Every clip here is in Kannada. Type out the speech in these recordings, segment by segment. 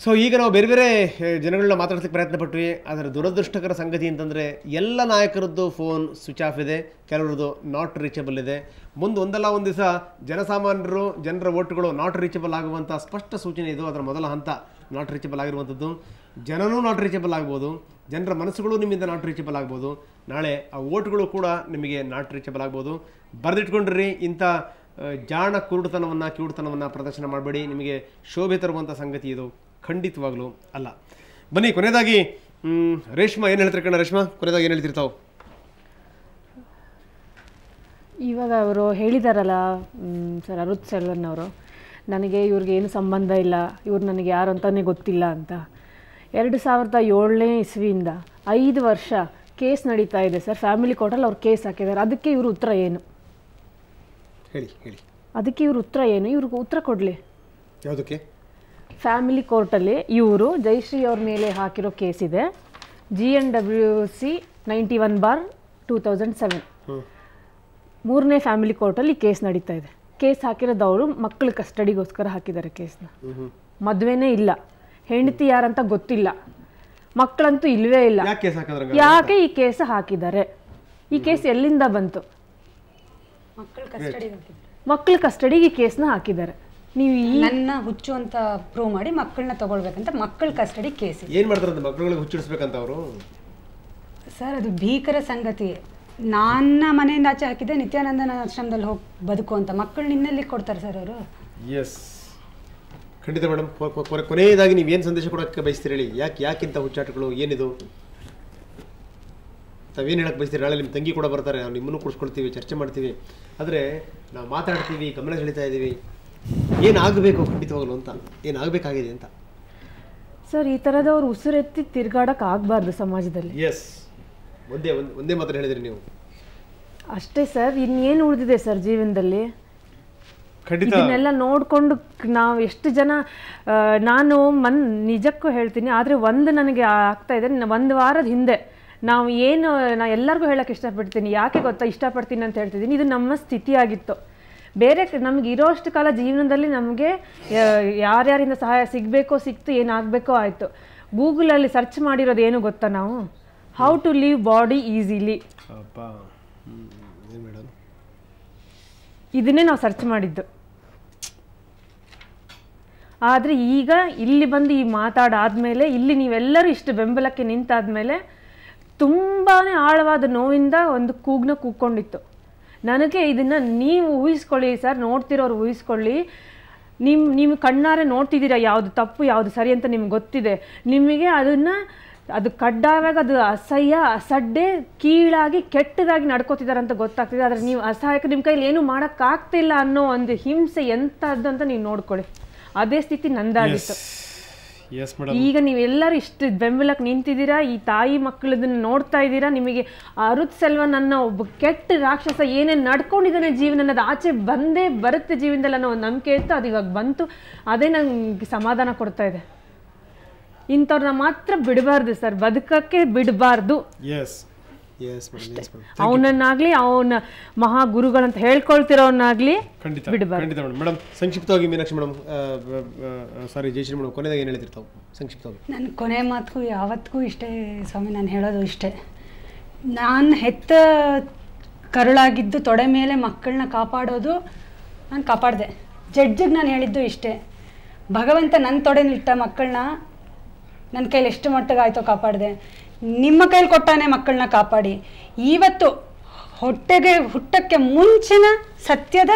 ಸೊ ಈಗ ನಾವು ಬೇರೆ ಬೇರೆ ಜನಗಳನ್ನ ಮಾತಾಡ್ಸಲಿಕ್ಕೆ ಪ್ರಯತ್ನ ಪಟ್ವಿ. ಅದರ ದುರದೃಷ್ಟಕರ ಸಂಗತಿ ಅಂತಂದರೆ ಎಲ್ಲ ನಾಯಕರದ್ದು ಫೋನ್ ಸ್ವಿಚ್ ಆಫ್ ಇದೆ, ಕೆಲವರದ್ದು ನಾಟ್ ರೀಚಬಲ್ ಇದೆ. ಮುಂದೆ ಒಂದಲ್ಲ ಒಂದು ದಿವಸ ಜನಸಾಮಾನ್ಯರು ಜನರ ಓಟ್ಗಳು ನಾಟ್ ರೀಚಬಲ್ ಆಗುವಂಥ ಸ್ಪಷ್ಟ ಸೂಚನೆ ಇದು. ಅದರ ಮೊದಲ ಹಂತ ನಾಟ್ ರೀಚಬಲ್ ಆಗಿರುವಂಥದ್ದು. ಜನನೂ ನಾಟ್ ರೀಚಬಲ್ ಆಗ್ಬೋದು, ಜನರ ಮನಸ್ಸುಗಳು ನಿಮ್ಮಿಂದ ನಾಟ್ ರೀಚಬಲ್ ಆಗ್ಬೋದು, ನಾಳೆ ಆ ಓಟ್ಗಳು ಕೂಡ ನಿಮಗೆ ನಾಟ್ ರೀಚಬಲ್ ಆಗ್ಬೋದು. ಬರೆದಿಟ್ಕೊಂಡ್ರಿ, ಇಂಥ ಜಾಣ ಕುರುಡುತನವನ್ನು ಕಿವುಡುತನವನ್ನು ಪ್ರದರ್ಶನ ಮಾಡಬೇಡಿ. ನಿಮಗೆ ಶೋಭೆ ತರುವಂಥ ಸಂಗತಿ ಇದು ಖಂಡಿತವಾಗ್ಲೂ ಅಲ್ಲ. ಬನ್ನಿ, ಕೊನೆಯದಾಗಿ ರೇಷ್ಮಾ ಏನು ಹೇಳ್ತಾರೆ ಕಣ? ರೇಷ್ಮಾ, ಕೊನೆಯದಾಗಿ ಏನು ಹೇಳ್ತಿರ್ತಾವೆ? ಇವಾಗ ಅವರು ಹೇಳಿದಾರಲ್ಲ ಸರ್, ಅರುತ್ ಸೆಲ್ವನ್ ಅವರು, ನನಗೆ ಇವ್ರಿಗೆ ಏನು ಸಂಬಂಧ ಇಲ್ಲ, ಇವ್ರು ನನಗೆ ಯಾರು ಅಂತಲೇ ಗೊತ್ತಿಲ್ಲ ಅಂತ. 2007ನೇ ಇಸ್ವಿಯಿಂದ 5 ವರ್ಷ ಕೇಸ್ ನಡೀತಾ ಇದೆ ಸರ್. ಫ್ಯಾಮಿಲಿ ಕೋರ್ಟಲ್ಲಿ ಅವ್ರು ಕೇಸ್ ಹಾಕಿದ್ದಾರೆ. ಅದಕ್ಕೆ ಇವರು ಉತ್ತರ ಏನು? ಹೇಳಿ ಹೇಳಿ. ಅದಕ್ಕೆ ಇವರು ಉತ್ತರ ಏನು? ಇವ್ರಿಗೆ ಉತ್ತರ ಕೊಡಲಿ. ಯಾವುದಕ್ಕೆ? ಫ್ಯಾಮಿಲಿ ಕೋರ್ಟಲ್ಲಿ ಇವರು ಜಯಶ್ರೀ ಅವ್ರ ಮೇಲೆ ಹಾಕಿರೋ ಕೇಸ್ ಇದೆ, GNWC 91/2007. 3ನೇ ಫ್ಯಾಮಿಲಿ ಕೋರ್ಟಲ್ಲಿ ಕೇಸ್ ನಡೀತಾ ಇದೆ. ಕೇಸ್ ಹಾಕಿರೋದವರು ಮಕ್ಕಳ ಕಸ್ಟಡಿಗೋಸ್ಕರ ಹಾಕಿದ್ದಾರೆ ಕೇಸ್ನ. ಮದುವೆನೇ ಇಲ್ಲ, ಹೆಂಡತಿ ಯಾರಂತ ಗೊತ್ತಿಲ್ಲ, ಮಕ್ಕಳಂತೂ ಇಲ್ವೇ ಇಲ್ಲ. ಯಾಕೆ ಈ ಕೇಸ್ ಹಾಕಿದ್ದಾರೆ? ಈ ಕೇಸ್ ಎಲ್ಲಿಂದ ಬಂತು? ಮಕ್ಕಳ ಕಸ್ಟಡಿಗೆ ಈ ಕೇಸ್ನ ಹಾಕಿದ್ದಾರೆ. ನೀವು ನನ್ನ ಹುಚ್ಚು ಅಂತ ಪ್ರೂವ್ ಮಾಡಿ ಮಕ್ಕಳನ್ನ ತಗೊಳ್ಬೇಕಂತ ಮಕ್ಕಳ ಕಸ್ಟಡಿ ಕೇಸ್. ಏನು ಮಾಡ್ತಾರಂತ ಮಕ್ಕಳಿಗೆ ಹುಚ್ಚಿಡಿಸ್ಬೇಕಂತ ಅವರು? ಸರ್, ಅದು ಭೀಕರ ಸಂಗತಿ. ನನ್ನ ಮನೆಯಿಂದ ಆಚೆ ಹಾಕಿದ್ದೆ ನಿತ್ಯಾನಂದನ ಆಶ್ರಮದಲ್ಲಿ ಹೋಗಿ ಬದುಕು ಅಂತ. ಮಕ್ಕಳು ನಿನ್ನೆಲ್ಲಿ ಕೊಡ್ತಾರೆ ಸರ್ ಅವರು? ಎಸ್, ಖಂಡಿತ ಮೇಡಮ್. ಕೊನೆಯದಾಗಿ ನೀವು ಏನು ಸಂದೇಶ ಕೊಡೋಕ್ಕೆ ಬಯಸ್ತೀರಿ ಹೇಳಿ? ಯಾಕಿಂತ ಹುಚ್ಚಾಟಗಳು ಏನಿದು? ತಾವೇನು ಹೇಳಕ್ಕೆ ಬಯಸ್ತೀರಿ? ನಾಳೆ ನಿಮ್ಮ ತಂಗಿ ಕೂಡ ಬರ್ತಾರೆ, ನಾವು ನಿಮ್ಮನ್ನು ಕೂರಿಸ್ಕೊಳ್ತೀವಿ, ಚರ್ಚೆ ಮಾಡ್ತೀವಿ. ಆದರೆ ನಾವು ಮಾತಾಡ್ತೀವಿ, ಗಮನ ಸೆಳೀತಾ ಇದ್ದೀವಿ. ಏನಾಗಬೇಕು ಖಂಡಿತವಾಗಲು ಅಂತ, ಏನಾಗಬೇಕಾಗಿದೆ ಅಂತ ಸರ್? ಈ ಥರದವ್ರು ಉಸಿರೆತ್ತಿ ತಿರ್ಗಾಡಕ್ಕೆ ಆಗಬಾರ್ದು ಸಮಾಜದಲ್ಲಿ. ಎಸ್, ಒಂದೇ ಮಾತ್ರ ಹೇಳಿದ್ರಿ ನೀವು. ಅಷ್ಟೇ ಸರ್, ಇನ್ನೇನು ಉಳಿದಿದೆ ಸರ್ ಜೀವನದಲ್ಲಿ? ಇದನ್ನೆಲ್ಲ ನೋಡಿಕೊಂಡು ನಾವು ಎಷ್ಟು ಜನ, ನಾನು ನಿಜಕ್ಕೂ ಹೇಳ್ತೀನಿ. ಆದರೆ ಒಂದು ನನಗೆ ಆಗ್ತಾ ಇದೆ, 1 ವಾರದ ಹಿಂದೆ ನಾವು ನಾ ಎಲ್ಲರಿಗೂ ಹೇಳೋಕ್ಕೆ ಇಷ್ಟಪಡ್ತೀನಿ. ಯಾಕೆ ಗೊತ್ತಾ ಇಷ್ಟಪಡ್ತೀನಿ ಅಂತ ಹೇಳ್ತಿದ್ದೀನಿ? ಇದು ನಮ್ಮ ಸ್ಥಿತಿಯಾಗಿತ್ತು. ಬೇರೆ ನಮ್ಗೆ ಇರೋಷ್ಟು ಕಾಲ ಜೀವನದಲ್ಲಿ ನಮಗೆ ಯಾರ್ಯಾರಿಂದ ಸಹಾಯ ಸಿಕ್ತು, ಏನಾಗಬೇಕೋ ಆಯಿತು. ಗೂಗಲಲ್ಲಿ ಸರ್ಚ್ ಮಾಡಿರೋದು ಏನು ಗೊತ್ತಾ ನಾವು? How to leave body easily. ಇದನ್ನೇ ನಾವು ಸರ್ಚ್ ಮಾಡಿದ್ದು. ಆದರೆ ಈಗ ಇಲ್ಲಿ ಬಂದು ಈ ಮಾತಾಡಾದ್ಮೇಲೆ, ಇಲ್ಲಿ ನೀವೆಲ್ಲರೂ ಇಷ್ಟು ಬೆಂಬಲಕ್ಕೆ ನಿಂತಾದ್ಮೇಲೆ ತುಂಬಾ ಆಳವಾದ ನೋವಿಂದ ಒಂದು ಕೂಗನ್ನ ಕೂಗ್ಕೊಂಡಿತ್ತು ನನಗೆ. ಇದನ್ನು ನೀವು ಊಹಿಸ್ಕೊಳ್ಳಿ ಸರ್, ನೋಡ್ತಿರೋರು ಊಹಿಸ್ಕೊಳ್ಳಿ. ನೀವು ಕಣ್ಣಾರೆ ನೋಡ್ತಿದ್ದೀರಾ ಯಾವುದು ತಪ್ಪು ಯಾವುದು ಸರಿ ಅಂತ ನಿಮ್ಗೆ ಗೊತ್ತಿದೆ. ನಿಮಗೆ ಅದು ಕಡ್ಡಾಯವಾಗಿ ಅದು ಅಸಹ್ಯ, ಅಸಡ್ಡೆ, ಕೀಳಾಗಿ, ಕೆಟ್ಟದಾಗಿ ನಡ್ಕೋತಿದ್ದಾರೆ ಅಂತ ಗೊತ್ತಾಗ್ತಿದೆ. ಆದರೆ ನೀವು ಅಸಹಾಯಕ, ನಿಮ್ಮ ಕೈಲಿ ಏನೂ ಮಾಡೋಕ್ಕಾಗ್ತಿಲ್ಲ ಅನ್ನೋ ಒಂದು ಹಿಂಸೆ ಎಂಥದ್ದು ಅಂತ ನೀವು ನೋಡ್ಕೊಳ್ಳಿ. ಅದೇ ಸ್ಥಿತಿ ನಂದಾಗಿತ್ತು. ಈಗ ನೀವೆಲ್ಲರೂ ಇಷ್ಟು ಬೆಂಬಲಕ್ಕೆ ನಿಂತಿದ್ದೀರಾ, ಈ ತಾಯಿ ಮಕ್ಕಳದನ್ನು ನೋಡ್ತಾ ಇದ್ದೀರಾ. ನಿಮಗೆ ಅರುತ್ ಸೆಲ್ವನ್ ಅನ್ನೋ ಒಬ್ಬ ಕೆಟ್ಟ ರಾಕ್ಷಸ ಏನೇನು ನಡ್ಕೊಂಡಿದ್ದಾನೆ ಜೀವನ ಅನ್ನೋದು ಆಚೆ ಬಂದೇ ಬರುತ್ತೆ ಜೀವನದಲ್ಲಿ ಅನ್ನೋ ಒಂದು ನಂಬಿಕೆ ಇತ್ತು. ಅದು ಇವಾಗ ಬಂತು. ಅದೇ ನಂಗೆ ಸಮಾಧಾನ ಕೊಡ್ತಾ ಇದೆ. ಇಂಥವ್ರನ್ನ ಮಾತ್ರ ಬಿಡಬಾರ್ದು ಸರ್, ಬದುಕಕ್ಕೆ ಬಿಡಬಾರ್ದು. ಅವನನ್ನಾಗ್ಲಿ, ಅವನ ಮಹಾಗುರುಗಳಂತ ಹೇಳ್ಕೊಳ್ತಿರೋನಾಗ್ಲಿ ಬಿಡಬಾರ್ದು. ಮೇಡಮ್, ಸಂಕ್ಷಿಪ್ತವಾಗಿ ಮೀನಾಕ್ಷಿ ಮೇಡಮ್, ಸಾರಿ ಜಯಶ್ರೀ ಮೇಡಮ್, ಕೊನೆಯದಾಗಿ ಏನು ಹೇಳ್ತಿರ್ತಾವೆ ಸಂಕ್ಷಿಪ್ತವಾಗಿ? ನನ್ನ ಕೊನೆ ಮಾತು ಯಾವತ್ತಿಗೂ ಇಷ್ಟೇ ಸ್ವಾಮಿ, ನಾನು ಹೇಳೋದು ಇಷ್ಟೇ. ನಾನು ಹೆತ್ತ ಕರುಳಾಗಿದ್ದು ತೊಡೆ ಮೇಲೆ ಮಕ್ಕಳನ್ನ ಕಾಪಾಡೋದು ನಾನು ಕಾಪಾಡಿದೆ. ಜಡ್ಜಿಗೆ ನಾನು ಹೇಳಿದ್ದು ಇಷ್ಟೇ, ಭಗವಂತ ನನ್ನ ತೊಡೆನಿಟ್ಟ ಮಕ್ಕಳನ್ನ ನನ್ನ ಕೈಲಿ ಎಷ್ಟು ಮಟ್ಟಿಗೆ ಆಯಿತೋ ಕಾಪಾಡಿದೆ. ನಿಮ್ಮ ಕೈಲಿ ಕೊಟ್ಟಾನೆ ಮಕ್ಕಳನ್ನ ಕಾಪಾಡಿ. ಇವತ್ತು ಹೊಟ್ಟೆಗೆ ಹುಟ್ಟಕ್ಕೆ ಮುಂಚಿನ ಸತ್ಯದ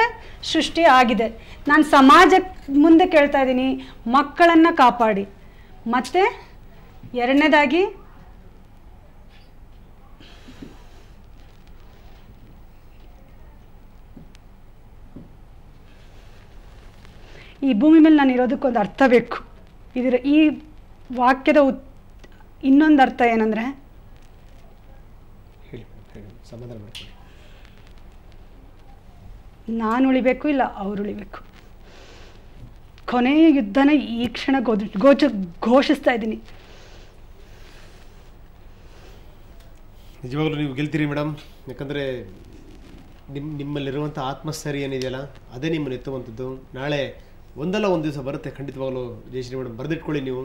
ಸೃಷ್ಟಿ ಆಗಿದೆ. ನಾನು ಸಮಾಜಕ್ಕೆ ಮುಂದೆ ಕೇಳ್ತಾ ಇದ್ದೀನಿ, ಮಕ್ಕಳನ್ನು ಕಾಪಾಡಿ. ಮತ್ತು ಎರಡನೇದಾಗಿ ಈ ಭೂಮಿ ಮೇಲೆ ನಾನು ಇರೋದಕ್ಕೊಂದು ಅರ್ಥ ಬೇಕು. ಈ ವಾಕ್ಯದ ಇನ್ನೊಂದು ಅರ್ಥ ಏನಂದರೆ, ನಾನು ಉಳಿಬೇಕು, ಇಲ್ಲ ಅವ್ರು ಉಳಿಬೇಕು. ಕೊನೆಯ ಯುದ್ಧನ ಈ ಕ್ಷಣ ಘೋಷಿಸ್ತಾ ಇದ್ದೀನಿ. ನಿಜವಾಗ್ಲೂ ನೀವು ಗೆಲ್ತೀರಿ ಮೇಡಮ್. ಯಾಕಂದರೆ ನಿಮ್ಮಲ್ಲಿರುವಂಥ ಆತ್ಮಸ್ಥೈರ್ಯ ಏನಿದೆಯಲ್ಲ, ಅದೇ ನಿಮ್ಮನ್ನು ಎತ್ತುವಂಥದ್ದು. ನಾಳೆ ಒಂದಲ್ಲ ಒಂದು ದಿವಸ ಬರುತ್ತೆ ಖಂಡಿತವಾಗಲೂ. ಜಯಶ್ರೀ ಮೇಡಮ್ ಬರೆದಿಟ್ಕೊಳ್ಳಿ ನೀವು.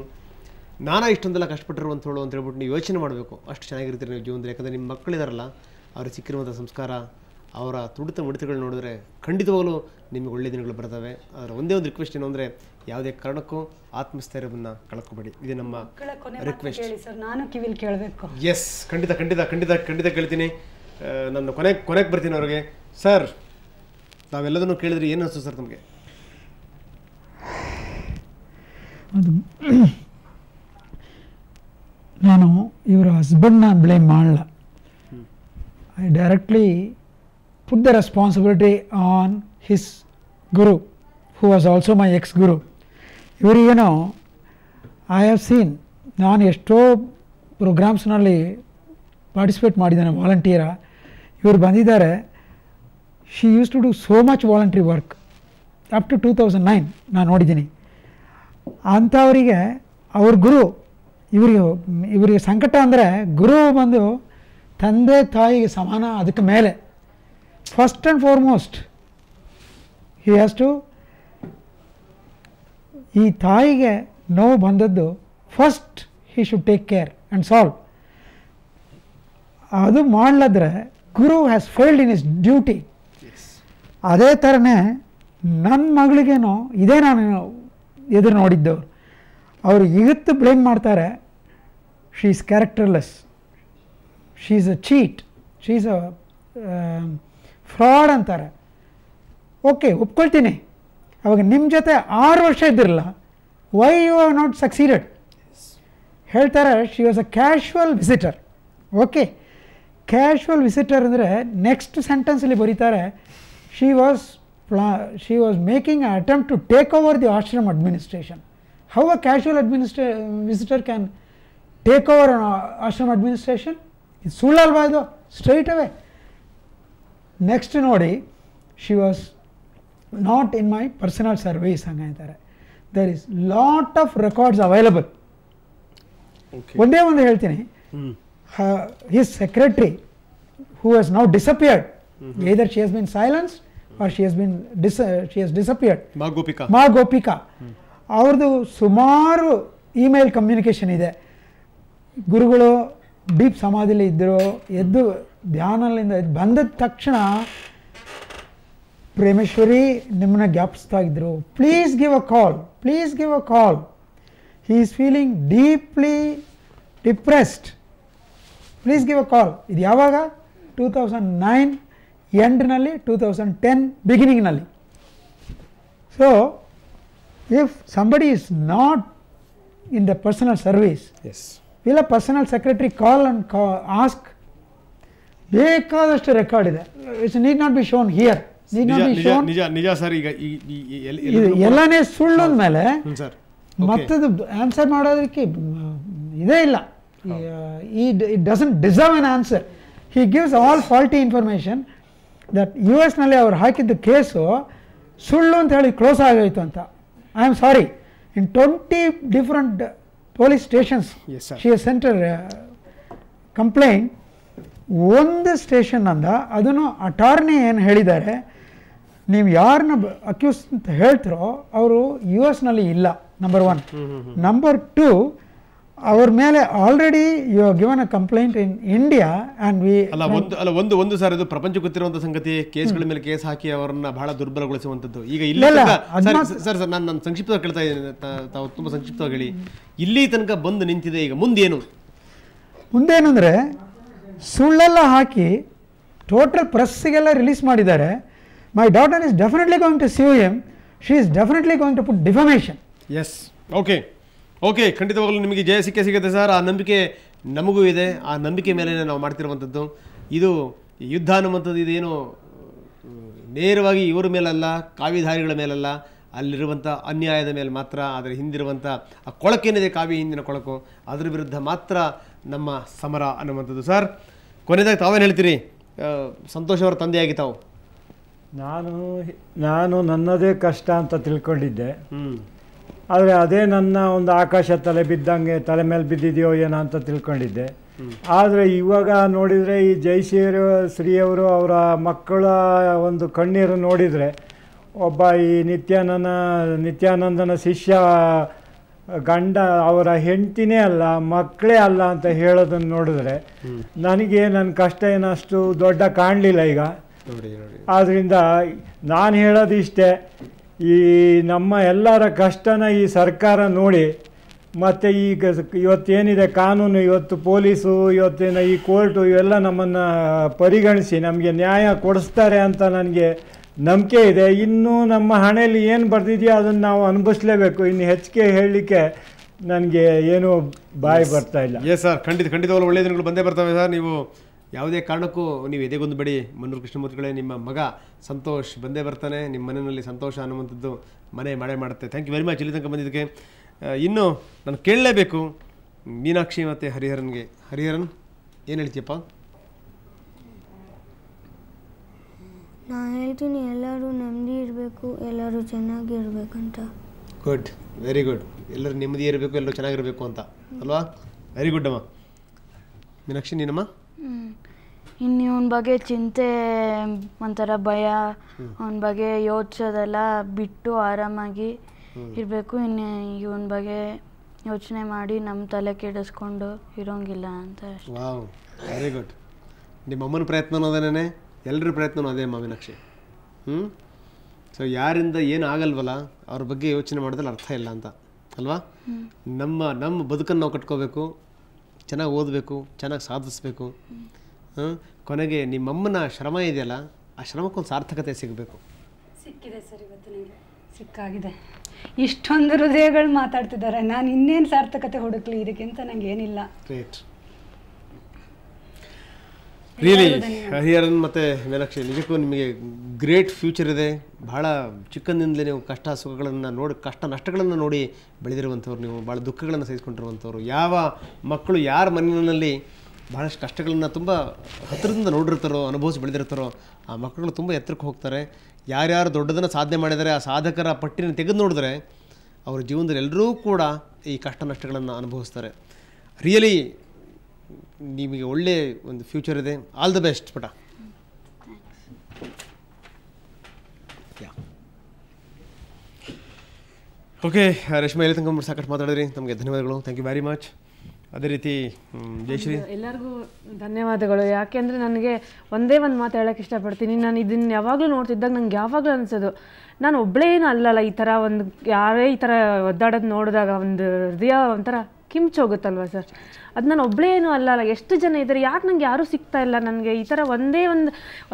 ನಾನಾ ಇಷ್ಟೊಂದೆಲ್ಲ ಕಷ್ಟಪಟ್ಟಿರುವಂಥವಳು ಅಂತ ಹೇಳ್ಬಿಟ್ಟು ನೀವು ಯೋಚನೆ ಮಾಡಬೇಕು. ಅಷ್ಟು ಚೆನ್ನಾಗಿರ್ತೀರಿ ನೀವು ಜೀವನದಲ್ಲಿ. ಯಾಕಂದರೆ ನಿಮ್ಮ ಮಕ್ಕಳಿದಾರಲ್ಲ, ಅವ್ರಿಗೆ ಸಿಕ್ಕಿರುವಂಥ ಸಂಸ್ಕಾರ, ಅವರ ತುಡಿತ ಮುಡಿತಗಳು ನೋಡಿದ್ರೆ ಖಂಡಿತವಾಗಲೂ ನಿಮಗೆ ಒಳ್ಳೆಯ ದಿನಗಳು ಬರ್ತವೆ. ಅದರ ಒಂದೇ ಒಂದು ರಿಕ್ವೆಸ್ಟ್ ಏನು ಅಂದರೆ, ಯಾವುದೇ ಕಾರಣಕ್ಕೂ ಆತ್ಮಸ್ಥೈರ್ಯವನ್ನು ಕಳ್ಕೊಬೇಡಿ. ಇದು ನಮ್ಮ ರಿಕ್ವೆಸ್ಟ್. ಸರ್, ನಾನು ಕಿವಿಲಿ ಕೇಳಬೇಕು. ಎಸ್, ಖಂಡಿತ ಖಂಡಿತ ಖಂಡಿತ ಖಂಡಿತ ಕೇಳ್ತೀನಿ. ನಾನು ಕೊನೆಗೆ ಬರ್ತೀನಿ ಅವ್ರಿಗೆ. ಸರ್, ನಾವೆಲ್ಲದನ್ನು ಕೇಳಿದ್ರೆ ಏನು ಅನಿಸ್ತು ಸರ್ ನಮಗೆ? ಅದು ನಾನು ಇವರ ಹಸ್ಬೆಂಡ್ನ ಬ್ಲೇಮ್ ಮಾಡಲ್ಲ. I directly put the responsibility on his guru, who was also my ex-guru. ಇವರಿಗೇನೋ ಐ ಹ್ಯಾವ್ ಸೀನ್, ನಾನು ಎಷ್ಟೋ ಪ್ರೋಗ್ರಾಮ್ಸ್ನಲ್ಲಿ ಪಾರ್ಟಿಸಿಪೇಟ್ ಮಾಡಿದ್ದೇನೆ ವಾಲಂಟಿಯರ. ಇವರು ಬಂದಿದ್ದಾರೆ. She use to do so much voluntary work up to 2009 ನಾನು ನೋಡಿದ್ದೀನಿ. ಅಂಥವರಿಗೆ ಅವ್ರ ಗುರು, ಇವರಿಗೆ ಸಂಕಟ ಅಂದರೆ ಗುರು ಬಂದು ತಂದೆ ತಾಯಿಗೆ ಸಮಾನ. ಅದಕ್ಕೆ ಮೇಲೆ first and foremost he has to, ಈ ತಾಯಿಗೆ ನೋವು ಬಂದದ್ದು first he should take care and solve. ಅದು ಮಾಡಲಾದ್ರೆ ಗುರು has failed in his duty. ಅದೇ ಥರನೇ ನನ್ನ ಮಗಳಿಗೇನೋ ಇದೇ ನಾನು ಎದುರು ನೋಡಿದ್ದವರು. ಅವರು ಇವತ್ತು ಬ್ಲೇಮ್ ಮಾಡ್ತಾರೆ, she is characterless, she is a cheat, she is a fraud ಅಂತಾರೆ. ಓಕೆ, ಒಪ್ಕೊಳ್ತೀನಿ. ಅವಾಗ ನಿಮ್ಮ ಜೊತೆ 6 ವರ್ಷ ಇದ್ದಿರಲ್ಲ, why you have not succeeded ಹೇಳ್ತಾರೆ. She was a casual visitor. Okay, casual visitor ಅಂದರೆ ನೆಕ್ಸ್ಟ್ ಸೆಂಟೆನ್ಸಲ್ಲಿ ಬರೀತಾರೆ, she was making a attempt to take over the ashram administration. How a casual visitor can take over ashram administration? ಇದು ಸುಳ್ಳಲ್ವಾ ಇದು? Straight away. ನೆಕ್ಸ್ಟ್ ನೋಡಿ, she was not in my personal service ಹಂಗಂತಾರೆ. There is lot of records available. ಒಂದೇ ಒಂದು ಹೇಳ್ತೀನಿ, his secretary who has now disappeared, either she has been silenced or she has disappeared. ಮಾ ಗೋಪಿಕಾ ಅವ್ರದ್ದು ಸುಮಾರು ಇಮೇಲ್ ಕಮ್ಯುನಿಕೇಷನ್ ಇದೆ. ಗುರುಗಳು ಡೀಪ್ ಸಮಾಧಿಲಿ ಇದ್ದರು, ಎದ್ದು ಧ್ಯಾನದಿಂದ ಬಂದ ತಕ್ಷಣ ಪ್ರೇಮೇಶ್ವರಿ ನಿಮ್ಮನ್ನ ಜ್ಞಾಪಿಸ್ತಾ ಇದ್ರು, please give a call, please give a call, he is feeling deeply depressed, please give a call. ಇದು ಯಾವಾಗ? 2009 ಎಂಡ್ನಲ್ಲಿ, 2010 ಬಿಗಿನಿಂಗ್ನಲ್ಲಿ. So if somebody is not in the personal service, will a personal secretary call and ask? ಬೇಕಾದಷ್ಟು ರೆಕಾರ್ಡ್ ಇದೆ. It's need not be shown here. ನಿಜ ಸರ್. ಈಗ ಎಲ್ಲನೇ ಸುಳ್ಳು ಅಂದಮೇಲೆ ಮತ್ತದು ಆನ್ಸರ್ ಮಾಡೋದಕ್ಕೆ ಇದೇ ಇಲ್ಲ. It doesn't deserve an answer. He gives all faulty information that US ನಲ್ಲಿ ಅವ್ರು ಹಾಕಿದ್ದ ಕೇಸು ಸುಳ್ಳು ಅಂತ ಹೇಳಿ ಕ್ಲೋಸ್ ಆಗೋಯ್ತು ಅಂತ. I am sorry, in 20 different police stations she has sent complaint. ಒಂದು ಸ್ಟೇಷನ್ ಅಂದ, ಅದನ್ನು ಅಟಾರ್ನಿ ಏನು ಹೇಳಿದ್ದಾರೆ, ನೀವು ಯಾರನ್ನ ಅಕ್ಯೂಸ್ ಅಂತ ಹೇಳ್ತಿರೋ ಅವರು US ನಲ್ಲಿ ಇಲ್ಲ, ನಂಬರ್ 1. ನಂಬರ್ 2, ಅವ್ರ ಮೇಲೆ already you have given a complaint in India and we ಒಂದು ಸರ್, ಇದು ಪ್ರಪಂಚ ಗೊತ್ತಿರುವಂಥ ಸಂಗತಿ. ಕೇಸ್ಗಳ ಮೇಲೆ ಕೇಸ್ ಹಾಕಿ ಅವರನ್ನ ಬಹಳ ದುರ್ಬಲಗೊಳಿಸುವಂಥದ್ದು. ಈಗ ಇಲ್ಲಿ ಸರ್ ನಾನು ಸಂಕ್ಷಿಪ್ತವಾಗಿ ಕೇಳ್ತಾ ಇದ್ದೀನಿ, ತಾವು ತುಂಬ ಸಂಕ್ಷಿಪ್ತವಾಗಿ ಹೇಳಿ. ಇಲ್ಲಿ ತನಕ ಬಂದು ನಿಂತಿದೆ, ಈಗ ಮುಂದೇನಂದರೆ ಸುಳ್ಳೆಲ್ಲ ಹಾಕಿ ಟೋಟಲ್ ಪ್ರೆಸ್ಸಿಗೆಲ್ಲ ರಿಲೀಸ್ ಮಾಡಿದ್ದಾರೆ. My daughter is definitely going to sue him, she is definitely going to put defamation. Yes, okay ಖಂಡಿತವಾಗಲೂ ನಿಮಗೆ ಜಯ ಸಿಗುತ್ತೆ ಸರ್. ಆ ನಂಬಿಕೆ ನಮಗೂ ಇದೆ. ಆ ನಂಬಿಕೆ ಮೇಲೆ ನಾವು ಮಾಡ್ತಿರುವಂಥದ್ದು. ಇದು ಯುದ್ಧ ಅನ್ನುವಂಥದ್ದು ಇದೇನು ನೇರವಾಗಿ ಇವರ ಮೇಲಲ್ಲ, ಕಾವಿಧಾರಿಗಳ ಮೇಲಲ್ಲ, ಅಲ್ಲಿರುವಂಥ ಅನ್ಯಾಯದ ಮೇಲೆ ಮಾತ್ರ. ಅದರ ಹಿಂದಿರುವಂಥ ಆ ಕೊಳಕೇನಿದೆ, ಕಾವಿ ಹಿಂದಿನ ಕೊಳಕು, ಅದರ ವಿರುದ್ಧ ಮಾತ್ರ ನಮ್ಮ ಸಮರ ಅನ್ನುವಂಥದ್ದು. ಸರ್, ಕೊನೆಯದಾಗಿ ತಾವೇನು ಹೇಳ್ತೀರಿ? ಸಂತೋಷ್ ಅವರ ತಂದೆಯಾಗಿ ತಾವು. ನಾನು ನನ್ನದೇ ಕಷ್ಟ ಅಂತ ತಿಳ್ಕೊಂಡಿದ್ದೆ. ಆದರೆ ಅದೇ ನನ್ನ ಒಂದು ಆಕಾಶ ತಲೆ ಮೇಲೆ ಬಿದ್ದಿದೆಯೋ ಏನೋ ಅಂತ ತಿಳ್ಕೊಂಡಿದ್ದೆ. ಆದರೆ ಇವಾಗ ನೋಡಿದರೆ ಈ ಜಯಶ್ರೀಯವರು ಅವರ ಮಕ್ಕಳ ಒಂದು ಕಣ್ಣೀರು ನೋಡಿದರೆ ಒಬ್ಬ ಈ ನಿತ್ಯಾನಂದನ ಶಿಷ್ಯ ಗಂಡ ಅವರ ಹೆಂಡತಿನೇ ಅಲ್ಲ ಮಕ್ಕಳೇ ಅಲ್ಲ ಅಂತ ಹೇಳೋದನ್ನು ನೋಡಿದ್ರೆ ನನಗೆ ನನ್ನ ಕಷ್ಟ ಏನಷ್ಟು ದೊಡ್ಡ ಕಾಣಲಿಲ್ಲ ಈಗ. ಆದ್ದರಿಂದ ನಾನು ಹೇಳೋದು ಇಷ್ಟೇ, ಈ ನಮ್ಮ ಎಲ್ಲರ ಕಷ್ಟನ ಈ ಸರ್ಕಾರ ನೋಡಿ, ಮತ್ತು ಈಗ ಇವತ್ತೇನಿದೆ ಕಾನೂನು, ಇವತ್ತು ಪೊಲೀಸು, ಇವತ್ತಿನ ಈ ಕೋರ್ಟು ಇವೆಲ್ಲ ನಮ್ಮನ್ನು ಪರಿಗಣಿಸಿ ನಮಗೆ ನ್ಯಾಯ ಕೊಡಿಸ್ತಾರೆ ಅಂತ ನನಗೆ ನಂಬಿಕೆ ಇದೆ. ಇನ್ನೂ ನಮ್ಮ ಹಣೆಯಲ್ಲಿ ಏನು ಬರೆದಿದೆಯೋ ಅದನ್ನು ನಾವು ಅನುಭವಿಸ್ಲೇಬೇಕು. ಇನ್ನು ಹೆಚ್ಚಿಗೆ ಹೇಳಲಿಕ್ಕೆ ನನಗೆ ಏನೂ ಬಾಯಿ ಬರ್ತಾ ಇಲ್ಲ. ಎಸ್ ಸರ್, ಖಂಡಿತವಾಗ್ಲೂ ಒಳ್ಳೆಯ ದಿನಗಳು ಬಂದೇ ಬರ್ತವೆ ಸರ್. ನೀವು ಯಾವುದೇ ಕಾರಣಕ್ಕೂ ನೀವು ಎದೆಗೊಂದು ಬಡಿ ಮನ್ನೂರು ಕೃಷ್ಣಮೂರ್ತಿಗಳೇ, ನಿಮ್ಮ ಮಗ ಸಂತೋಷ್ ಬಂದೇ ಬರ್ತಾನೆ. ನಿಮ್ಮ ಮನೆಯಲ್ಲಿ ಸಂತೋಷ ಅನ್ನುವಂಥದ್ದು ಮನೆ ಮಾಡುತ್ತೆ. ಥ್ಯಾಂಕ್ ಯು ವೆರಿ ಮಚ್ ಇಲ್ಲಿ ತನಕ ಬಂದಿದ್ದಕ್ಕೆ. ಇನ್ನು ನಾನು ಕೇಳಲೇಬೇಕು ಮೀನಾಕ್ಷಿ ಮತ್ತು ಹರಿಹರನ್ಗೆ. ಹರಿಹರನ್ ಏನು ಹೇಳ್ತೀಯಪ್ಪ? ನಾನು ಹೇಳ್ತೀನಿ ಎಲ್ಲರೂ ನೆಮ್ಮದಿ ಇರಬೇಕು, ಎಲ್ಲರೂ ಚೆನ್ನಾಗಿರ್ಬೇಕಂತ. Good, very good. ಎಲ್ಲರೂ ನೆಮ್ಮದಿ ಇರಬೇಕು, ಎಲ್ಲರೂ ಚೆನ್ನಾಗಿರಬೇಕು ಅಂತ ಅಲ್ವಾ? ವೆರಿ ಗುಡ್ ಅಮ್ಮ. ಮೀನಾಕ್ಷಿ ನೀನಮ್ಮ? ಇನ್ನು ಇವನ ಬಗ್ಗೆ ಚಿಂತೆ, ಒಂಥರ ಭಯ, ಅವನ ಬಗ್ಗೆ ಯೋಚಿಸೋದೆಲ್ಲ ಬಿಟ್ಟು ಆರಾಮಾಗಿ ಇರಬೇಕು. ಇನ್ನು ಇವನ ಬಗ್ಗೆ ಯೋಚನೆ ಮಾಡಿ ನಮ್ಮ ತಲೆ ಕೆಡಿಸ್ಕೊಂಡು ಇರೋಂಗಿಲ್ಲ ಅಂತ. Wow, very good. ನಿಮ್ಮ ಅಮ್ಮನ ಪ್ರಯತ್ನನೂ ಅದೇನೇ, ಎಲ್ಲರ ಪ್ರಯತ್ನವೂ ಅದೇ ಅಮ್ಮ ಮೀನಾಕ್ಷಿ. ಸೊ ಯಾರಿಂದ ಏನು ಆಗಲ್ವಲ್ಲ ಅವ್ರ ಬಗ್ಗೆ ಯೋಚನೆ ಮಾಡೋದ್ರಲ್ಲಿ ಅರ್ಥ ಇಲ್ಲ ಅಂತ ಅಲ್ವಾ? ನಮ್ಮ ಬದುಕನ್ನು ನಾವು ಕಟ್ಕೋಬೇಕು, ಚೆನ್ನಾಗಿ ಓದಬೇಕು, ಚೆನ್ನಾಗಿ ಸಾಧಿಸ್ಬೇಕು. ಕೊನೆಗೆ ನಿಮ್ಮಮ್ಮನ ಶ್ರಮ ಇದೆಯಲ್ಲ, ಆ ಶ್ರಮಕ್ಕೊಂದು ಸಾರ್ಥಕತೆ ಸಿಗಬೇಕು. ಸಿಕ್ಕಿದೆ ಸರ್, ಇವತ್ತು ನನಗೆ ಸಿಕ್ಕಾಗಿದೆ. ಇಷ್ಟೊಂದು ಹೃದಯಗಳು ಮಾತಾಡ್ತಿದ್ದಾರೆ, ನಾನು ಇನ್ನೇನು ಸಾರ್ಥಕತೆ ಹುಡುಕ್ಲಿ ಇದಕ್ಕಿಂತ ನನಗೆ ಏನಿಲ್ಲ. Great, really. ಹರಿಹರನ್ ಮತ್ತು ಮೀನಾಕ್ಷಿ, ನಿಜಕ್ಕೂ ನಿಮಗೆ ಗ್ರೇಟ್ ಫ್ಯೂಚರ್ ಇದೆ. ಬಹಳ ಚಿಕ್ಕಂದಿನದಲೇ ನೀವು ಕಷ್ಟ ಸುಖಗಳನ್ನು ನೋಡಿ, ಕಷ್ಟ ನಷ್ಟಗಳನ್ನು ನೋಡಿ ಬೆಳೆದಿರುವಂಥವ್ರು ನೀವು, ಭಾಳ ದುಃಖಗಳನ್ನು ಸಹಿಸ್ಕೊಂಡಿರುವಂಥವ್ರು. ಯಾವ ಮಕ್ಕಳು ಯಾರ ಮನೆಯಲ್ಲಿ ಭಾಳಷ್ಟು ಕಷ್ಟಗಳನ್ನು ತುಂಬ ಹತ್ತಿರದಿಂದ ನೋಡಿರ್ತಾರೋ, ಅನುಭವಿಸಿ ಬೆಳೆದಿರ್ತಾರೋ ಆ ಮಕ್ಕಳು ತುಂಬ ಎತ್ತರಕ್ಕೆ ಹೋಗ್ತಾರೆ. ಯಾರ್ಯಾರು ದೊಡ್ಡದನ್ನು ಸಾಧನೆ ಮಾಡಿದರೆ ಆ ಸಾಧಕರ ಪಟ್ಟಿನ ತೆಗೆದು ನೋಡಿದ್ರೆ ಅವ್ರ ಜೀವನದಲ್ಲಿ ಎಲ್ಲರೂ ಕೂಡ ಈ ಕಷ್ಟ ನಷ್ಟಗಳನ್ನು ಅನುಭವಿಸ್ತಾರೆ. ರಿಯಲಿ ನಿಮಗೆ ಒಳ್ಳೆ ಒಂದು ಫ್ಯೂಚರ್ ಇದೆ. ಆಲ್ ದ ಬೆಸ್ಟ್ ಪುಟ. ಓಕೆ ರೇಷ್ಮಾ, ಇಲ್ಲಿ ತನಕ ಸಾಕಷ್ಟು ಮಾತಾಡಿದ್ರಿ, ನಮಗೆ ಧನ್ಯವಾದಗಳು. Thank you very much. ಅದೇ ರೀತಿ ಜಯಶ್ರೀ, ಎಲ್ಲರಿಗೂ ಧನ್ಯವಾದಗಳು. ಯಾಕೆಂದರೆ ನನಗೆ ಒಂದೇ ಒಂದು ಮಾತು ಹೇಳೋಕ್ಕೆ ಇಷ್ಟಪಡ್ತೀನಿ. ನಾನು ಇದನ್ನು ಯಾವಾಗಲೂ ನೋಡ್ತಿದ್ದಾಗ ನಂಗೆ ಯಾವಾಗಲೂ ಅನಿಸೋದು, ನಾನು ಒಬ್ಬಳೇ ಏನು ಅಲ್ಲಲ್ಲ, ಈ ಥರ ಒಂದು ಯಾರೇ ಈ ಥರ ಒದ್ದಾಡೋದು ನೋಡಿದಾಗ ಒಂದು ಹೃದಯ ಒಂಥರ ಕಿಂಚೋಗುತ್ತಲ್ವ ಸರ್. ಅದು ನಾನು ಒಬ್ಬಳೇ ಏನೂ ಅಲ್ಲಲ್ಲ, ಎಷ್ಟು ಜನ ಇದ್ದಾರೆ, ಯಾಕೆ ನನಗೆ ಯಾರೂ ಸಿಗ್ತಾ ಇಲ್ಲ. ನನಗೆ ಈ ಥರ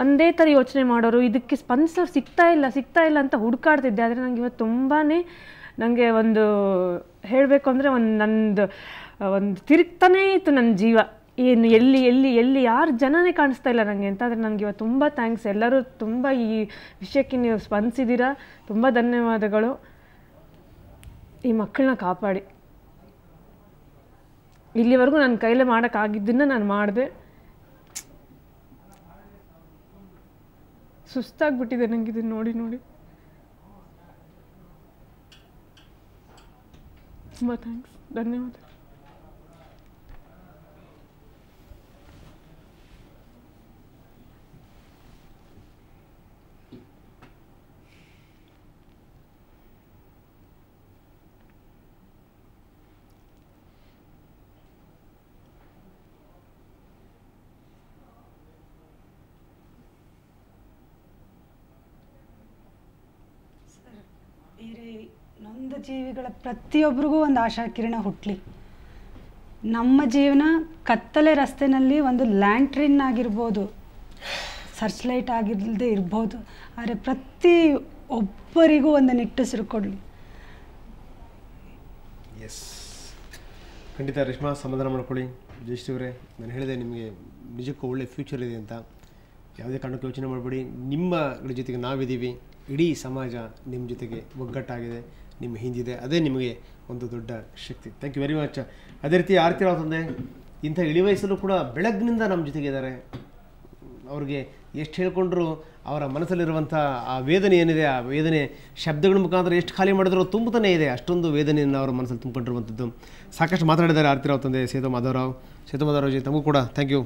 ಒಂದೇ ಥರ ಯೋಚನೆ ಮಾಡೋರು, ಇದಕ್ಕೆ ಸ್ಪಂದಿಸೋರು ಸಿಗ್ತಾ ಇಲ್ಲ ಅಂತ ಹುಡುಕಾಡ್ತಿದ್ದೆ. ಆದರೆ ನನಗೆ ಇವತ್ತು ತುಂಬಾ ನನಗೆ ಒಂದು ಹೇಳಬೇಕು ಅಂದರೆ ಒಂದು ತಿರುಗ್ತಾನೇ ಇತ್ತು ನನ್ನ ಜೀವ. ಏನು ಎಲ್ಲಿ ಯಾರು ಜನನೇ ಕಾಣಿಸ್ತಾ ಇಲ್ಲ ನನಗೆ ಅಂತ. ಆದರೆ ನನಗೆ ಇವತ್ತು ತುಂಬ ಥ್ಯಾಂಕ್ಸ್. ಎಲ್ಲರೂ ತುಂಬ ಈ ವಿಷಯಕ್ಕೆ ನೀವು ಸ್ಪಂದಿಸಿದ್ದೀರಾ, ತುಂಬ ಧನ್ಯವಾದಗಳು. ಈ ಮಕ್ಕಳನ್ನ ಕಾಪಾಡಿ. ಇಲ್ಲಿವರೆಗೂ ನನ್ನ ಕೈಲೇ ಮಾಡೋಕ್ಕಾಗಿದ್ದನ್ನು ನಾನು ಮಾಡಿದೆ. ಸುಸ್ತಾಗ್ಬಿಟ್ಟಿದೆ ನನಗೆ ಇದನ್ನು ನೋಡಿ. ತುಂಬ ಥ್ಯಾಂಕ್ಸ್, ಧನ್ಯವಾದ. ನೊಂದ ಜೀವಿಗಳ ಪ್ರತಿಯೊಬ್ಬರಿಗೂ ಒಂದು ಆಶಾ ಕಿರಣ ಹುಟ್ಟಲಿ. ನಮ್ಮ ಜೀವನ ಕತ್ತಲೆ ರಸ್ತೆಯಲ್ಲಿ ಒಂದು ಲ್ಯಾಂಟ್ರಿನ್ ಆಗಿರ್ಬೋದು, ಸರ್ಚ್ ಲೈಟ್ ಆಗಿಲ್ಲದೆ ಇರ್ಬೋದು, ಆದರೆ ಪ್ರತಿ ಒಬ್ಬರಿಗೂ ಒಂದು ನಿಟ್ಟುಸಿರು ಕೊಡಲಿ. ಎಸ್, ಖಂಡಿತ ರೇಷ್ಮಾ, ಸಮಾಧಾನ ಮಾಡ್ಕೊಳ್ಳಿ. ಜಯಶ್ರೀ ಅವರೇ, ನಾನು ಹೇಳಿದೆ ನಿಮಗೆ ನಿಜಕ್ಕೂ ಒಳ್ಳೆ ಫ್ಯೂಚರ್ ಇದೆ ಅಂತ. ಯಾವುದೇ ಕಾರಣಕ್ಕೂ ಯೋಚನೆ ಮಾಡಬೇಡಿ. ನಿಮ್ಮಗಳ ಜೊತೆಗೆ ನಾವಿದ್ದೀವಿ. ಇಡೀ ಸಮಾಜ ನಿಮ್ಮ ಜೊತೆಗೆ ಒಗ್ಗಟ್ಟಾಗಿದೆ, ನಿಮ್ಮ ಹಿಂದಿದೆ. ಅದೇ ನಿಮಗೆ ಒಂದು ದೊಡ್ಡ ಶಕ್ತಿ. Thank you very much. ಅದೇ ರೀತಿ ಆರ್ತಿ ರಾವ್ ತಂದೆ ಇಂಥ ಇಳಿ ವಯಸ್ಸಲ್ಲೂ ಕೂಡ ಬೆಳಗ್ಗಿನಿಂದ ನಮ್ಮ ಜೊತೆಗೆ ಇದ್ದಾರೆ. ಅವ್ರಿಗೆ ಎಷ್ಟು ಹೇಳ್ಕೊಂಡ್ರು ಅವರ ಮನಸ್ಸಲ್ಲಿರುವಂಥ ಆ ವೇದನೆ ಏನಿದೆ, ಆ ವೇದನೆ ಶಬ್ದಗಳ ಮುಖಾಂತರ ಎಷ್ಟು ಖಾಲಿ ಮಾಡಿದ್ರು ತುಂಬುತ್ತಾನೆ ಇದೆ. ಅಷ್ಟೊಂದು ವೇದನೆಯನ್ನು ಅವರ ಮನಸ್ಸಲ್ಲಿ ತುಂಬಿಕೊಂಡಿರುವಂಥದ್ದು. ಸಾಕಷ್ಟು ಮಾತಾಡಿದ್ದಾರೆ ಆರತಿ ರಾವ್ ತಂದೆ ಸೇತು ಮಾಧವರಾವ್. ಸೇತು ಮಾಧವರಾವ್ಜಿ, ತಮಗೂ ಕೂಡ ಥ್ಯಾಂಕ್ ಯು,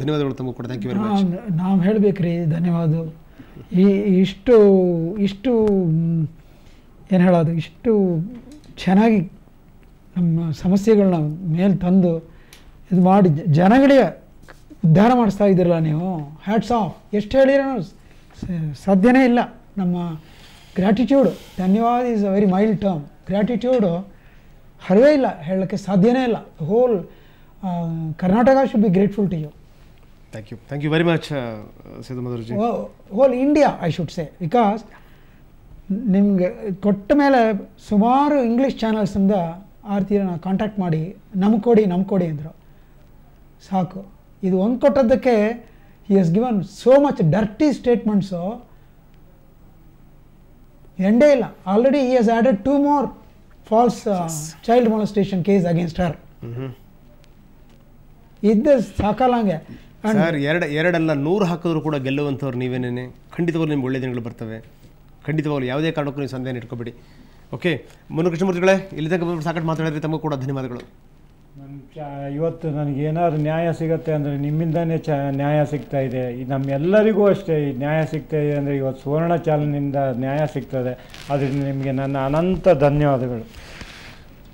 ಧನ್ಯವಾದಗಳು. ತಮಗೂ ಕೂಡ ಥ್ಯಾಂಕ್ ಯು ವೆರಿ ಮಚ್. ನಾವು ಹೇಳಬೇಕ್ರಿ ಧನ್ಯವಾದ. ಇಷ್ಟು ಏನು ಹೇಳೋದು, ಇಷ್ಟು ಚೆನ್ನಾಗಿ ನಮ್ಮ ಸಮಸ್ಯೆಗಳನ್ನ ಮೇಲೆ ತಂದು ಇದು ಮಾಡಿ ಜನಗಳಿಗೆ ಉದ್ಧಾರ ಮಾಡಿಸ್ತಾ ಇದ್ದೀರಲ್ಲ ನೀವು. Hats off. ಎಷ್ಟು ಹೇಳಿರೋ ಸಾಧ್ಯನೇ ಇಲ್ಲ. ನಮ್ಮ ಗ್ರ್ಯಾಟಿಟ್ಯೂಡ್, ಧನ್ಯವಾದ is a very mild term. Gratitude ಹರಿವೇ ಇಲ್ಲ, ಹೇಳೋಕ್ಕೆ ಸಾಧ್ಯನೇ ಇಲ್ಲ. Whole Karnataka should be grateful to you. Thank you very much Setu Madhavraoji. Whole India I should say, because ನಿಮಗೆ ಕೊಟ್ಟ ಮೇಲೆ ಸುಮಾರು ಇಂಗ್ಲೀಷ್ ಚಾನಲ್ಸಿಂದ ಆರ್ತಿನ ಕಾಂಟ್ಯಾಕ್ಟ್ ಮಾಡಿ ನಮ್ಗೆ ಕೊಡಿ ಅಂದರು. ಸಾಕು, ಇದು ಒಂದು ಕೊಟ್ಟದ್ದಕ್ಕೆ he has given so much dirty statements, ಎಂಡೇ ಇಲ್ಲ. Already he has added 2 more false child molestation case against her. ಇದ್ದ ಸಾಕಲ್ಲಂಗೆ ಸರ್. ಎರಡಲ್ಲ 100 ಹಾಕಿದ್ರು ಕೂಡ ಗೆಲ್ಲುವಂಥವ್ರು ನೀವೇನೇನೆ. ಖಂಡಿತವಾಗ್ಲೂ ನಿಮ್ಗೆ ಒಳ್ಳೆ ದಿನಗಳು ಬರ್ತವೆ. ಖಂಡಿತವಾಗ್ಲೂ ಯಾವುದೇ ಕಾರಣಕ್ಕೂ ನೀವು ಸಂದೇಹ ಇಟ್ಕೊಬೇಡಿ. ಓಕೆ, ಮುನುಕೃಷ್ಣಮೂರ್ತಿಗಳೇ, ಇಲ್ಲಿ ತನಕ ಸಾಕಷ್ಟು ಮಾತಾಡಿದ್ರೆ ತಮಗೂ ಕೂಡ ಧನ್ಯವಾದಗಳು. ಇವತ್ತು ನನಗೇನಾದ್ರು ನ್ಯಾಯ ಸಿಗುತ್ತೆ ಅಂದರೆ ನಿಮ್ಮಿಂದನೇ ನ್ಯಾಯ ಸಿಗ್ತಾ ಇದೆ. ನಮ್ಮೆಲ್ಲರಿಗೂ ಅಷ್ಟೇ ಈ ನ್ಯಾಯ ಸಿಗ್ತಾ ಇದೆ ಅಂದರೆ ಇವತ್ತು ಸುವರ್ಣ ಚಾನಲ್ನಿಂದ ನ್ಯಾಯ ಸಿಗ್ತದೆ. ಅದರಿಂದ ನಿಮಗೆ ನನ್ನ ಅನಂತ ಧನ್ಯವಾದಗಳು.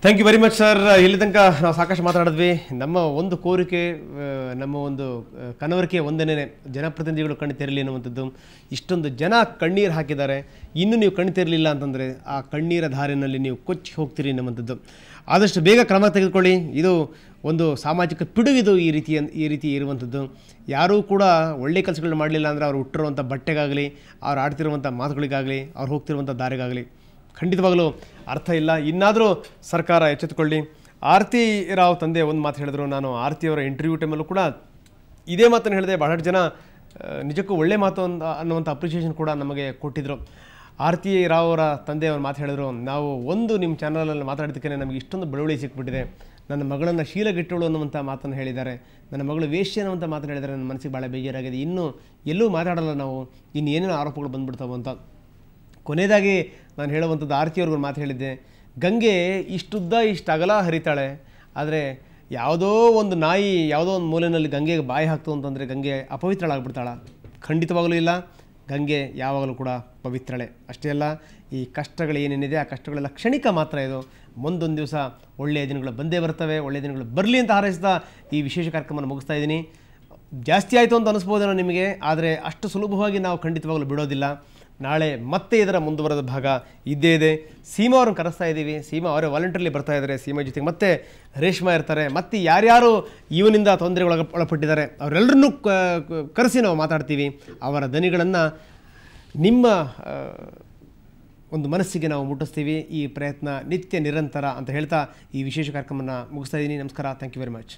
Thank you very much sir. ಇಲ್ಲಿ ತನಕ ನಾವು ಸಾಕಷ್ಟು ಮಾತಾಡಿದ್ವಿ. ನಮ್ಮ ಒಂದು ಕೋರಿಕೆ, ನಮ್ಮ ಒಂದು ಕನವರಿಕೆ ಒಂದೇನೇ, ಜನಪ್ರತಿನಿಧಿಗಳು ಕಣ್ಣು ತೆರಲಿ ಅನ್ನುವಂಥದ್ದು. ಇಷ್ಟೊಂದು ಜನ ಕಣ್ಣೀರು ಹಾಕಿದ್ದಾರೆ, ಇನ್ನೂ ನೀವು ಕಣ್ಣು ತೆರಲಿಲ್ಲ ಅಂತಂದರೆ ಆ ಕಣ್ಣೀರ ಧಾರಿನಲ್ಲಿ ನೀವು ಕೊಚ್ಚಿ ಹೋಗ್ತೀರಿ ಅನ್ನುವಂಥದ್ದು. ಆದಷ್ಟು ಬೇಗ ಕ್ರಮ ತೆಗೆದುಕೊಳ್ಳಿ. ಇದು ಒಂದು ಸಾಮಾಜಿಕ ಪಿಡುಗಿದು ಈ ರೀತಿ ಇರುವಂಥದ್ದು. ಯಾರೂ ಕೂಡ ಒಳ್ಳೆ ಕೆಲಸಗಳನ್ನ ಮಾಡಲಿಲ್ಲ ಅಂದರೆ ಅವ್ರು ಹುಟ್ಟಿರುವಂಥ ಬಟ್ಟೆಗಾಗಲಿ, ಅವ್ರು ಆಡ್ತಿರುವಂಥ ಮಾತುಗಳಿಗಾಗಲಿ, ಅವ್ರು ಹೋಗ್ತಿರುವಂಥ ದಾರಿಗಾಗಲಿ ಖಂಡಿತವಾಗಲೂ ಅರ್ಥ ಇಲ್ಲ. ಇನ್ನಾದರೂ ಸರ್ಕಾರ ಎಚ್ಚೆತ್ತುಕೊಳ್ಳಿ. ಆರತಿ ರಾವ್ ತಂದೆ ಒಂದು ಮಾತು ಹೇಳಿದ್ರು. ನಾನು ಆರತಿಯವರ ಇಂಟರ್ವ್ಯೂ ಟೈಮಲ್ಲೂ ಕೂಡ ಇದೇ ಮಾತನ್ನು ಹೇಳಿದೆ. ಬಹಳಷ್ಟು ಜನ ನಿಜಕ್ಕೂ ಒಳ್ಳೆ ಮಾತು ಅನ್ನುವಂಥ ಅಪ್ರಿಷಿಯೇಷನ್ ಕೂಡ ನಮಗೆ ಕೊಟ್ಟಿದ್ದರು. ಆರತಿ ರಾವ್ ಅವರ ತಂದೆ ಅವ್ರು ಮಾತು ಹೇಳಿದ್ರು, ನಾವು ನಿಮ್ಮ ಚಾನಲಲ್ಲಿ ಮಾತಾಡಿದ್ದಕ್ಕೆ ನಮಗೆ ಇಷ್ಟೊಂದು ಬೆಳವಣಿಗೆ ಸಿಕ್ಬಿಟ್ಟಿದೆ. ನನ್ನ ಮಗಳನ್ನು ಶೀಲಗೆಟ್ಟಳು ಅನ್ನುವಂಥ ಮಾತನ್ನು ಹೇಳಿದ್ದಾರೆ, ನನ್ನ ಮಗಳು ವೇಶ್ಯ ಅನ್ನುವಂಥ ಮಾತನ್ನು ಹೇಳಿದ್ದಾರೆ. ನನ್ನ ಮನಸ್ಸಿಗೆ ಭಾಳ ಬೇಜಾರಾಗಿದೆ. ಇನ್ನೂ ಎಲ್ಲೂ ಮಾತಾಡಲ್ಲ ನಾವು, ಇನ್ನು ಏನೇನೋ ಆರೋಪಗಳು ಬಂದುಬಿಡ್ತಾವೆ ಅಂತ. ಕೊನೆಯದಾಗಿ ನಾನು ಹೇಳುವಂಥದ್ದು, ಆರತಿಯವ್ರಿಗೂ ಮಾತು ಹೇಳಿದ್ದೆ, ಗಂಗೆ ಇಷ್ಟುದ್ದ ಇಷ್ಟು ಅಗಲ ಹರಿತಾಳೆ, ಆದರೆ ಯಾವುದೋ ಒಂದು ನಾಯಿ ಯಾವುದೋ ಒಂದು ಮೂಲೆಯಲ್ಲಿ ಗಂಗೆಗೆ ಬಾಯಿ ಹಾಕ್ತು ಅಂತಂದರೆ ಗಂಗೆ ಅಪವಿತ್ರಳಾಗ್ಬಿಡ್ತಾಳ? ಖಂಡಿತವಾಗಲೂ ಇಲ್ಲ. ಗಂಗೆ ಯಾವಾಗಲೂ ಕೂಡ ಪವಿತ್ರಳೆ. ಅಷ್ಟೇ ಅಲ್ಲ, ಈ ಕಷ್ಟಗಳು ಏನೇನಿದೆ ಆ ಕಷ್ಟಗಳೆಲ್ಲ ಕ್ಷಣಿಕ ಮಾತ್ರ. ಇದು ಮುಂದೊಂದು ದಿವಸ ಒಳ್ಳೆಯ ದಿನಗಳು ಬಂದೇ ಬರ್ತವೆ. ಒಳ್ಳೆಯ ದಿನಗಳು ಬರಲಿ ಅಂತ ಹಾರೈಸ್ತಾ ಈ ವಿಶೇಷ ಕಾರ್ಯಕ್ರಮವನ್ನು ಮುಗಿಸ್ತಾ ಇದ್ದೀನಿ. ಜಾಸ್ತಿ ಆಯಿತು ಅಂತ ಅನಿಸ್ಬೋದೇನೋ ನಿಮಗೆ, ಆದರೆ ಅಷ್ಟು ಸುಲಭವಾಗಿ ನಾವು ಖಂಡಿತವಾಗಲೂ ಬಿಡೋದಿಲ್ಲ. ನಾಳೆ ಮತ್ತೆ ಇದರ ಮುಂದುವರೆದ ಭಾಗ ಇದ್ದೇ ಇದೆ. ಸೀಮಾ ಅವ್ರನ್ನ ಕರೆಸ್ತಾ ಇದ್ದೀವಿ. ಸೀಮಾ ಅವರೇ ವಾಲಂಟರಿಲಿ ಬರ್ತಾ ಇದ್ದಾರೆ. ಸೀಮಾ ಜೊತೆಗೆ ಮತ್ತೆ ರೇಷ್ಮಾ ಇರ್ತಾರೆ. ಮತ್ತು ಯಾರ್ಯಾರು ಇವನಿಂದ ತೊಂದರೆಗೆ ಒಳಪಟ್ಟಿದ್ದಾರೆ ಅವರೆಲ್ಲರನ್ನೂ ಕರೆಸಿ ನಾವು ಮಾತಾಡ್ತೀವಿ. ಅವರ ದನಿಗಳನ್ನು ನಿಮ್ಮ ಒಂದು ಮನಸ್ಸಿಗೆ ನಾವು ಮುಟ್ಟಿಸ್ತೀವಿ. ಈ ಪ್ರಯತ್ನ ನಿತ್ಯ ನಿರಂತರ ಅಂತ ಹೇಳ್ತಾ ಈ ವಿಶೇಷ ಕಾರ್ಯಕ್ರಮವನ್ನು ಮುಗಿಸ್ತಾ ಇದ್ದೀನಿ. ನಮಸ್ಕಾರ. Thank you very much.